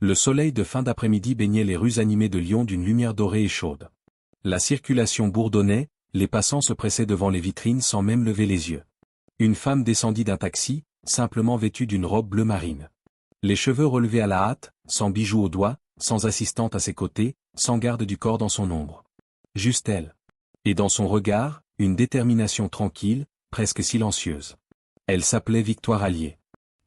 Le soleil de fin d'après-midi baignait les rues animées de Lyon d'une lumière dorée et chaude. La circulation bourdonnait, les passants se pressaient devant les vitrines sans même lever les yeux. Une femme descendit d'un taxi, simplement vêtue d'une robe bleu marine. Les cheveux relevés à la hâte, sans bijoux aux doigts, sans assistante à ses côtés, sans garde du corps dans son ombre. Juste elle. Et dans son regard, une détermination tranquille, presque silencieuse. Elle s'appelait Victoire Allier.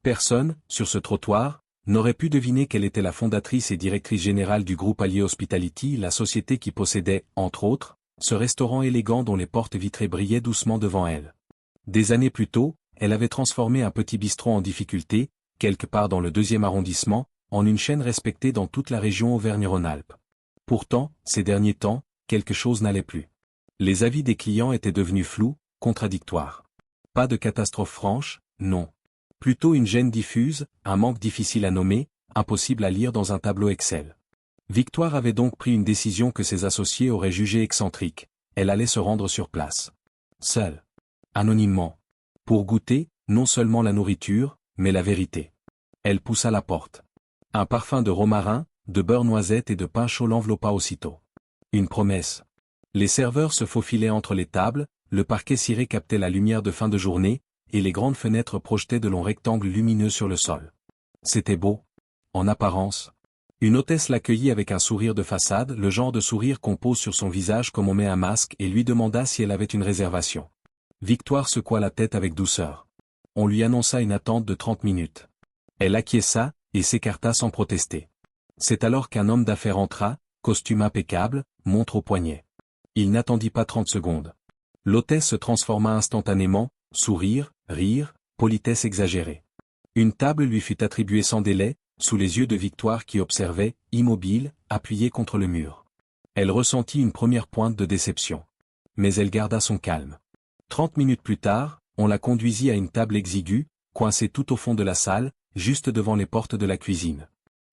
Personne, sur ce trottoir, n'aurait pu deviner qu'elle était la fondatrice et directrice générale du groupe Allier Hospitality, la société qui possédait, entre autres, ce restaurant élégant dont les portes vitrées brillaient doucement devant elle. Des années plus tôt, elle avait transformé un petit bistrot en difficulté, quelque part dans le 2e arrondissement, en une chaîne respectée dans toute la région Auvergne-Rhône-Alpes. Pourtant, ces derniers temps, quelque chose n'allait plus. Les avis des clients étaient devenus flous, contradictoires. Pas de catastrophe franche, non. Plutôt une gêne diffuse, un manque difficile à nommer, impossible à lire dans un tableau Excel. Victoire avait donc pris une décision que ses associés auraient jugée excentrique, elle allait se rendre sur place. Seule. Anonymement. Pour goûter, non seulement la nourriture, mais la vérité. Elle poussa la porte. Un parfum de romarin, de beurre noisette et de pain chaud l'enveloppa aussitôt. Une promesse. Les serveurs se faufilaient entre les tables, le parquet ciré captait la lumière de fin de journée, et les grandes fenêtres projetaient de longs rectangles lumineux sur le sol. C'était beau. En apparence. Une hôtesse l'accueillit avec un sourire de façade, le genre de sourire qu'on pose sur son visage comme on met un masque, et lui demanda si elle avait une réservation. Victoire secoua la tête avec douceur. On lui annonça une attente de 30 minutes. Elle acquiesça, et s'écarta sans protester. C'est alors qu'un homme d'affaires entra, costume impeccable, montre au poignet. Il n'attendit pas 30 secondes. L'hôtesse se transforma instantanément, sourire, rire, politesse exagérée. Une table lui fut attribuée sans délai, sous les yeux de Victoire qui observait, immobile, appuyée contre le mur. Elle ressentit une première pointe de déception. Mais elle garda son calme. 30 minutes plus tard, on la conduisit à une table exiguë, coincée tout au fond de la salle, juste devant les portes de la cuisine.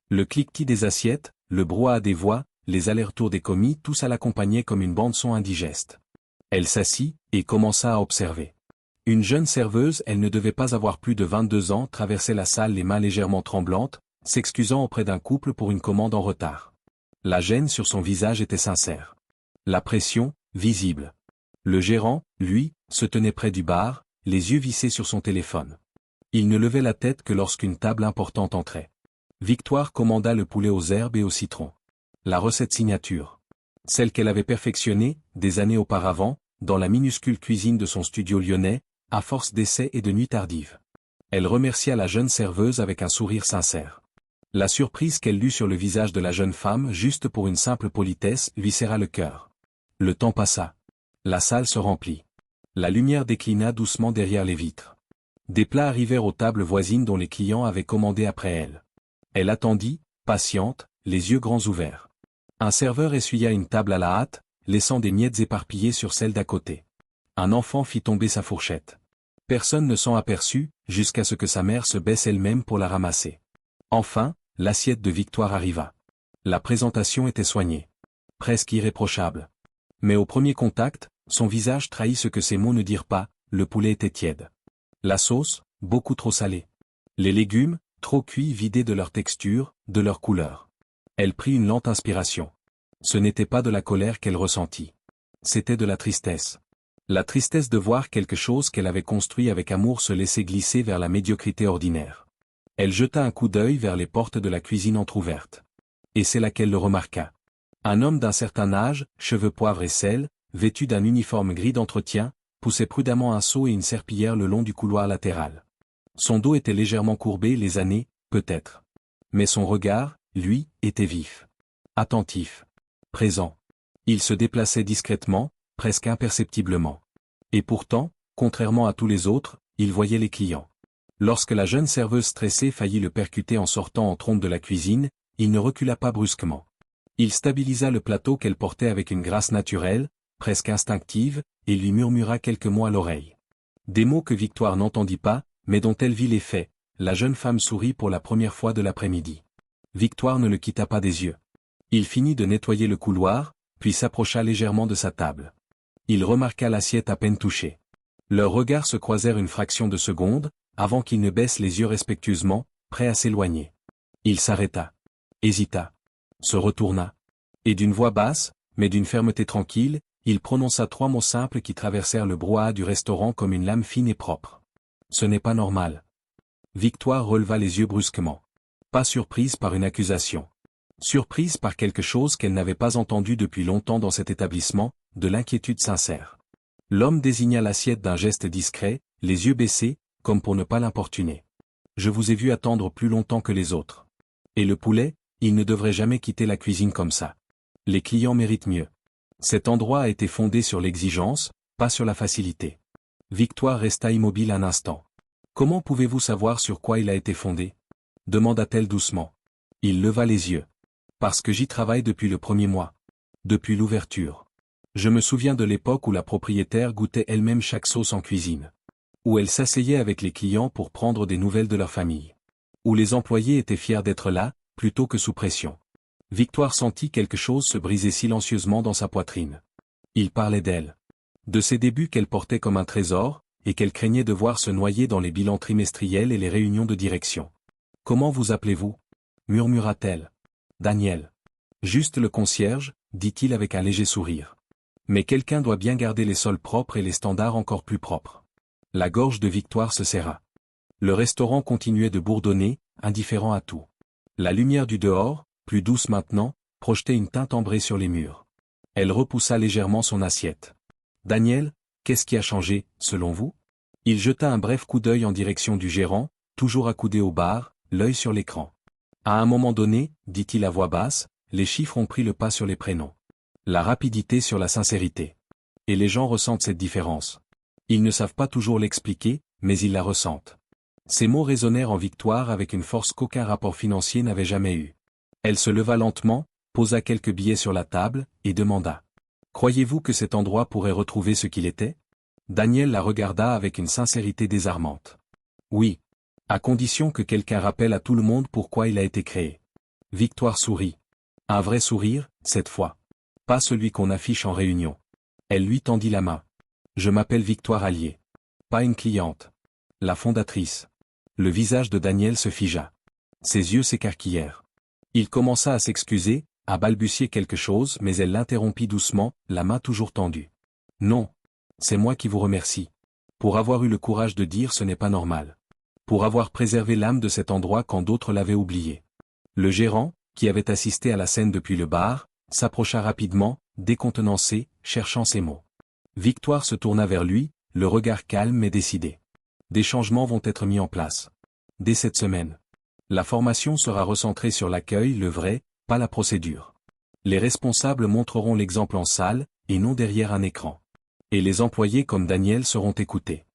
Le cliquetis des assiettes, le brouhaha des voix, les allers-retours des commis, tout ça l'accompagnait comme une bande-son indigeste. Elle s'assit, et commença à observer. Une jeune serveuse, elle ne devait pas avoir plus de 22 ans, traversait la salle les mains légèrement tremblantes, s'excusant auprès d'un couple pour une commande en retard. La gêne sur son visage était sincère. La pression, visible. Le gérant, lui, se tenait près du bar, les yeux vissés sur son téléphone. Il ne levait la tête que lorsqu'une table importante entrait. Victoire commanda le poulet aux herbes et au citron. La recette signature. Celle qu'elle avait perfectionnée, des années auparavant, dans la minuscule cuisine de son studio lyonnais, à force d'essais et de nuits tardives. Elle remercia la jeune serveuse avec un sourire sincère. La surprise qu'elle lut sur le visage de la jeune femme, juste pour une simple politesse, lui serra le cœur. Le temps passa. La salle se remplit. La lumière déclina doucement derrière les vitres. Des plats arrivèrent aux tables voisines dont les clients avaient commandé après elle. Elle attendit, patiente, les yeux grands ouverts. Un serveur essuya une table à la hâte, laissant des miettes éparpillées sur celle d'à côté. Un enfant fit tomber sa fourchette. Personne ne s'en aperçut, jusqu'à ce que sa mère se baisse elle-même pour la ramasser. Enfin, l'assiette de Victoire arriva. La présentation était soignée. Presque irréprochable. Mais au premier contact, son visage trahit ce que ses mots ne dirent pas, le poulet était tiède. La sauce, beaucoup trop salée. Les légumes, trop cuits, vidés de leur texture, de leur couleur. Elle prit une lente inspiration. Ce n'était pas de la colère qu'elle ressentit. C'était de la tristesse. La tristesse de voir quelque chose qu'elle avait construit avec amour se laisser glisser vers la médiocrité ordinaire. Elle jeta un coup d'œil vers les portes de la cuisine entr'ouvertes. Et c'est là qu'elle le remarqua. Un homme d'un certain âge, cheveux poivre et sel, vêtu d'un uniforme gris d'entretien, poussait prudemment un seau et une serpillière le long du couloir latéral. Son dos était légèrement courbé, les années, peut-être. Mais son regard, lui, était vif. Attentif. Présent. Il se déplaçait discrètement, presque imperceptiblement. Et pourtant, contrairement à tous les autres, il voyait les clients. Lorsque la jeune serveuse stressée faillit le percuter en sortant en trompe de la cuisine, il ne recula pas brusquement. Il stabilisa le plateau qu'elle portait avec une grâce naturelle, presque instinctive, et lui murmura quelques mots à l'oreille. Des mots que Victoire n'entendit pas, mais dont elle vit l'effet. La jeune femme sourit pour la première fois de l'après-midi. Victoire ne le quitta pas des yeux. Il finit de nettoyer le couloir, puis s'approcha légèrement de sa table. Il remarqua l'assiette à peine touchée. Leurs regards se croisèrent une fraction de seconde, avant qu'ils ne baissent les yeux respectueusement, prêts à s'éloigner. Il s'arrêta. hésita, se retourna. Et d'une voix basse, mais d'une fermeté tranquille, il prononça 3 mots simples qui traversèrent le brouhaha du restaurant comme une lame fine et propre. Ce n'est pas normal. Victoire releva les yeux brusquement. Pas surprise par une accusation. Surprise par quelque chose qu'elle n'avait pas entendu depuis longtemps dans cet établissement, de l'inquiétude sincère. L'homme désigna l'assiette d'un geste discret, les yeux baissés, comme pour ne pas l'importuner. Je vous ai vu attendre plus longtemps que les autres. Et le poulet, il ne devrait jamais quitter la cuisine comme ça. Les clients méritent mieux. Cet endroit a été fondé sur l'exigence, pas sur la facilité. Victoire resta immobile un instant. Comment pouvez-vous savoir sur quoi il a été fondé? Demanda-t-elle doucement. Il leva les yeux. Parce que j'y travaille depuis le premier mois. Depuis l'ouverture. Je me souviens de l'époque où la propriétaire goûtait elle-même chaque sauce en cuisine. Où elle s'asseyait avec les clients pour prendre des nouvelles de leur famille. Où les employés étaient fiers d'être là, plutôt que sous pression. Victoire sentit quelque chose se briser silencieusement dans sa poitrine. Il parlait d'elle. De ses débuts qu'elle portait comme un trésor, et qu'elle craignait de voir se noyer dans les bilans trimestriels et les réunions de direction. « Comment vous appelez-vous » murmura-t-elle. « Daniel. »« Juste le concierge » dit-il avec un léger sourire. « Mais quelqu'un doit bien garder les sols propres et les standards encore plus propres. » La gorge de Victoire se serra. Le restaurant continuait de bourdonner, indifférent à tout. La lumière du dehors, plus douce maintenant, projetait une teinte ambrée sur les murs. Elle repoussa légèrement son assiette. « Daniel, qu'est-ce qui a changé, selon vous ?» Il jeta un bref coup d'œil en direction du gérant, toujours accoudé au bar, l'œil sur l'écran. À un moment donné, dit-il à voix basse, les chiffres ont pris le pas sur les prénoms. La rapidité sur la sincérité. Et les gens ressentent cette différence. Ils ne savent pas toujours l'expliquer, mais ils la ressentent. Ces mots résonnèrent en Victoire avec une force qu'aucun rapport financier n'avait jamais eue. Elle se leva lentement, posa quelques billets sur la table, et demanda. « Croyez-vous que cet endroit pourrait retrouver ce qu'il était ?» Daniel la regarda avec une sincérité désarmante. « Oui. À condition que quelqu'un rappelle à tout le monde pourquoi il a été créé. » Victoire sourit. Un vrai sourire, cette fois. Pas celui qu'on affiche en réunion. Elle lui tendit la main. « Je m'appelle Victoire Allier. Pas une cliente. La fondatrice. » Le visage de Daniel se figea. Ses yeux s'écarquillèrent. Il commença à s'excuser, à balbutier quelque chose mais elle l'interrompit doucement, la main toujours tendue. « Non. C'est moi qui vous remercie. Pour avoir eu le courage de dire ce n'est pas normal. Pour avoir préservé l'âme de cet endroit quand d'autres l'avaient oublié. » Le gérant, qui avait assisté à la scène depuis le bar, s'approcha rapidement, décontenancé, cherchant ses mots. Victoire se tourna vers lui, le regard calme mais décidé. « Des changements vont être mis en place. Dès cette semaine. La formation sera recentrée sur l'accueil, le vrai, pas la procédure. Les responsables montreront l'exemple en salle, et non derrière un écran. Et les employés comme Daniel seront écoutés.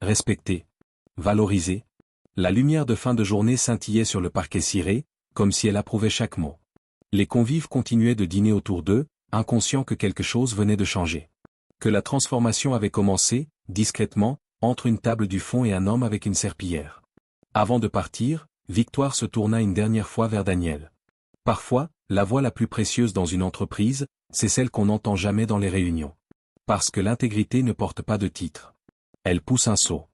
Respectés. Valorisés. » La lumière de fin de journée scintillait sur le parquet ciré, comme si elle approuvait chaque mot. Les convives continuaient de dîner autour d'eux, inconscients que quelque chose venait de changer. Que la transformation avait commencé, discrètement, entre une table du fond et un homme avec une serpillière. Avant de partir, Victoire se tourna une dernière fois vers Daniel. Parfois, la voix la plus précieuse dans une entreprise, c'est celle qu'on n'entend jamais dans les réunions. Parce que l'intégrité ne porte pas de titre. Elle pousse un saut.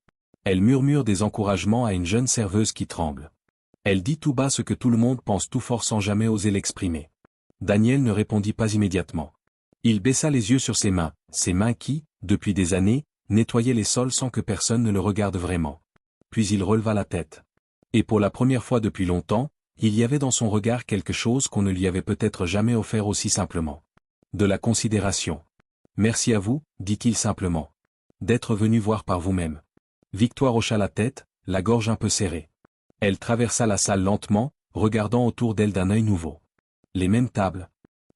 Elle murmure des encouragements à une jeune serveuse qui tremble. Elle dit tout bas ce que tout le monde pense tout fort sans jamais oser l'exprimer. Daniel ne répondit pas immédiatement. Il baissa les yeux sur ses mains qui, depuis des années, nettoyaient les sols sans que personne ne le regarde vraiment. Puis il releva la tête. Et pour la première fois depuis longtemps, il y avait dans son regard quelque chose qu'on ne lui avait peut-être jamais offert aussi simplement. De la considération. « Merci à vous, dit-il simplement. D'être venu voir par vous-même. » Victoire hocha la tête, la gorge un peu serrée. Elle traversa la salle lentement, regardant autour d'elle d'un œil nouveau. Les mêmes tables.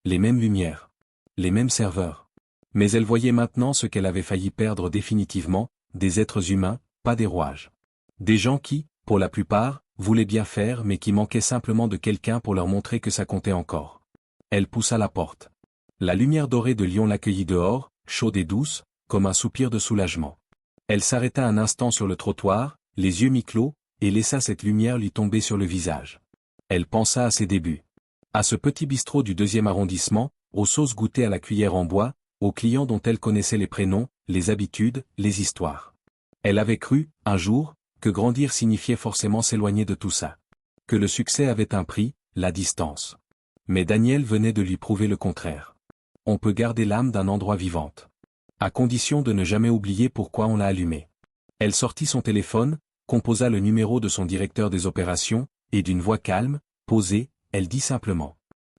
Les mêmes lumières. Les mêmes serveurs. Mais elle voyait maintenant ce qu'elle avait failli perdre définitivement, des êtres humains, pas des rouages. Des gens qui, pour la plupart, voulaient bien faire mais qui manquaient simplement de quelqu'un pour leur montrer que ça comptait encore. Elle poussa la porte. La lumière dorée de Lyon l'accueillit dehors, chaude et douce, comme un soupir de soulagement. Elle s'arrêta un instant sur le trottoir, les yeux mi-clos, et laissa cette lumière lui tomber sur le visage. Elle pensa à ses débuts. À ce petit bistrot du 2e arrondissement, aux sauces goûtées à la cuillère en bois, aux clients dont elle connaissait les prénoms, les habitudes, les histoires. Elle avait cru, un jour, que grandir signifiait forcément s'éloigner de tout ça. Que le succès avait un prix, la distance. Mais Daniel venait de lui prouver le contraire. On peut garder l'âme d'un endroit vivante. À condition de ne jamais oublier pourquoi on l'a allumé. Elle sortit son téléphone, composa le numéro de son directeur des opérations, et d'une voix calme, posée, elle dit simplement.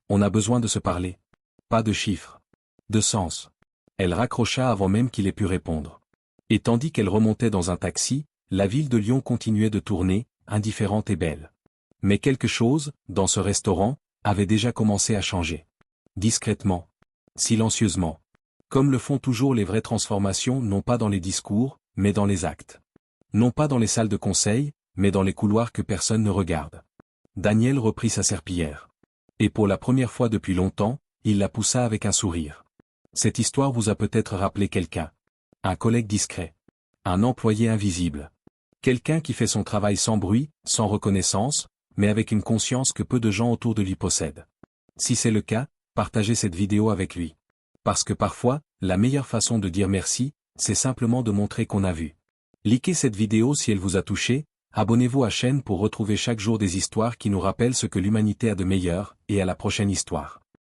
On a besoin de se parler. Pas de chiffres. De sens. Elle raccrocha avant même qu'il ait pu répondre. Et tandis qu'elle remontait dans un taxi, la ville de Lyon continuait de tourner, indifférente et belle. Mais quelque chose, dans ce restaurant, avait déjà commencé à changer. Discrètement. Silencieusement. Comme le font toujours les vraies transformations, non pas dans les discours, mais dans les actes. Non pas dans les salles de conseil, mais dans les couloirs que personne ne regarde. Daniel reprit sa serpillière. Et pour la première fois depuis longtemps, il la poussa avec un sourire. Cette histoire vous a peut-être rappelé quelqu'un. Un collègue discret. Un employé invisible. Quelqu'un qui fait son travail sans bruit, sans reconnaissance, mais avec une conscience que peu de gens autour de lui possèdent. Si c'est le cas, partagez cette vidéo avec lui. Parce que parfois, la meilleure façon de dire merci, c'est simplement de montrer qu'on a vu. Likez cette vidéo si elle vous a touché, abonnez-vous à la chaîne pour retrouver chaque jour des histoires qui nous rappellent ce que l'humanité a de meilleur, et à la prochaine histoire.